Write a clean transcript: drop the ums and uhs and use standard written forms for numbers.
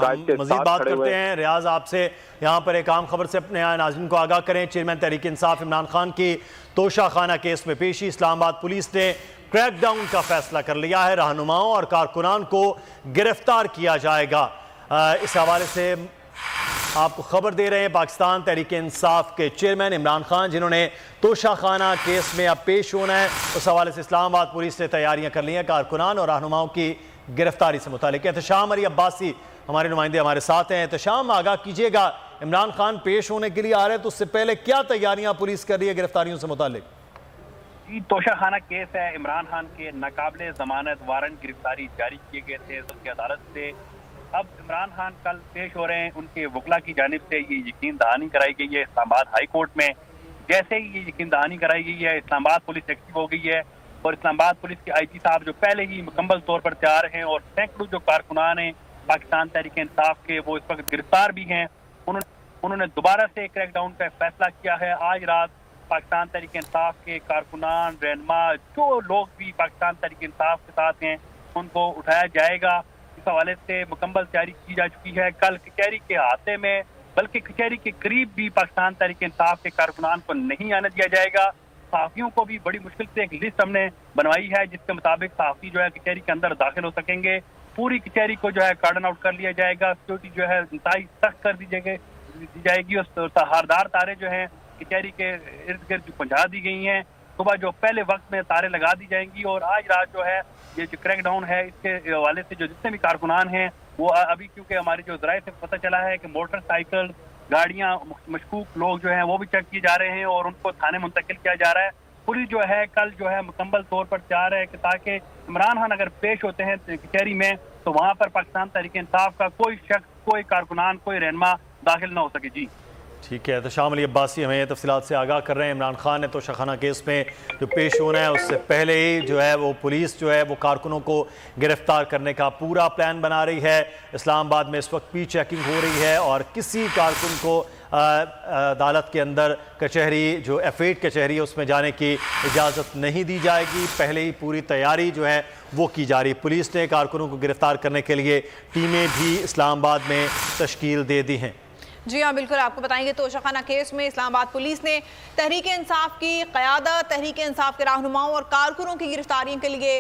हम मजीद बात करते हैं। रियाज, आपसे यहाँ पर एक आम खबर से अपने नाज़रीन को आगाह करें। चेयरमैन तहरीक इंसाफ इमरान खान की तोशाखाना केस में पेशी। इस्लामाबाद पुलिस ने क्रैकडाउन का फैसला कर लिया है। रहनुमाओं और कारकुनान को गिरफ्तार किया जाएगा। इस हवाले से आपको खबर दे रहे हैं पाकिस्तान तहरीक इंसाफ के चेयरमैन इमरान खान, जिन्होंने तोशाखाना केस में अब पेश होना है। उस हवाले से इस्लामाबाद पुलिस ने तैयारियां कर ली हैं कारकुनान और रहनुमाओं की गिरफ्तारी से मुतालिक। एहतशाम अली अब्बासी हमारे नुमाइंदे हमारे साथ हैं। एहतशाम, आगाह कीजिएगा, इमरान खान पेश होने के लिए आ रहे हैं तो उससे पहले क्या तैयारियां पुलिस कर रही है गिरफ्तारियों से मुतालिक? तोशाखाना केस है। इमरान खान के नाकाबिले जमानत वारंट गिरफ्तारी जारी किए गए थे सबकी अदालत से। अब इमरान खान कल पेश हो रहे हैं। उनके वकला की जानिब से ये यकीन दहानी कराई गई है इस्लामाबाद हाई कोर्ट में। जैसे ही ये यकीन दहानी कराई गई है, इस्लामाबाद पुलिस एक्टिव हो गई है और इस्लामाबाद पुलिस के आईजी साहब जो पहले ही मुकम्मल तौर पर तैयार हैं और सैकड़ों जो कारकुनान हैं पाकिस्तान तहरीक इंसाफ के, वो इस वक्त गिरफ्तार भी हैं। उन्होंने दोबारा से क्रैकडाउन का फैसला किया है। आज रात पाकिस्तान तहरीक इंसाफ के कारकुनान, रहनुमा, जो लोग भी पाकिस्तान तहरीक इंसाफ के साथ हैं, उनको उठाया जाएगा। इस हवाले से मुकम्मल तैयारी की जा चुकी है। कल कचहरी के अहाते में, बल्कि कचहरी के करीब भी पाकिस्तान तहरीक इंसाफ के कारकुनान को नहीं आने दिया जाएगा। सहाफियों को भी बड़ी मुश्किल से एक लिस्ट हमने बनवाई है जिसके मुताबिक सहाफी जो है कचहरी के अंदर दाखिल हो सकेंगे। पूरी कचहरी को जो है कार्डन आउट कर लिया जाएगा। सिक्योरिटी जो है इंतहाई सख्त कर दी जाएगी और हारदार तारे जो हैं कचहरी के इर्द गिर्द पहुंचा दी गई हैं। सुबह जो पहले वक्त में तारे लगा दी जाएंगी और आज रात जो है ये जो क्रैकडाउन है इसके हवाले से जो जितने भी कारकुनान हैं वो अभी, क्योंकि हमारी जो ज़राए से पता चला है कि मोटरसाइकिल, गाड़ियां, मशकूक लोग जो हैं वो भी चेक किए जा रहे हैं और उनको थाने मुंतकिल किया जा रहा है। पुलिस जो है कल जो है मुकम्मल तौर पर तैयार है कि ताकि इमरान खान अगर पेश होते हैं कचहरी में तो वहाँ पर पाकिस्तान तहरीक इंसाफ का कोई शख्स, कोई कारकुनान, कोई रहनुमा दाखिल ना हो सके। जी ठीक है, तो शाम अली अब्बासी हमें तफसीलात से आगाह कर रहे हैं। इमरान खान ने तोशाखाना केस में जो पेश होना है उससे पहले ही जो है वो पुलिस जो है वो कारकुनों को गिरफ्तार करने का पूरा प्लान बना रही है। इस्लामाबाद में इस वक्त भी चेकिंग हो रही है और किसी कारकुन को अदालत के अंदर कचहरी जो F8 कचहरी है उसमें जाने की इजाज़त नहीं दी जाएगी। पहले ही पूरी तैयारी जो है वो की जा रही। पुलिस ने कारकुनों को गिरफ्तार करने के लिए टीमें भी इस्लामाबाद में तश्कील दे दी हैं। जी हाँ, बिल्कुल आपको बताएंगे। तोशाखाना केस में इस्लामाबाद पुलिस ने तहरीक इंसाफ की क़यादत, तहरीक इंसाफ के रहनुमाओं और कारकुनों की गिरफ्तारी के लिए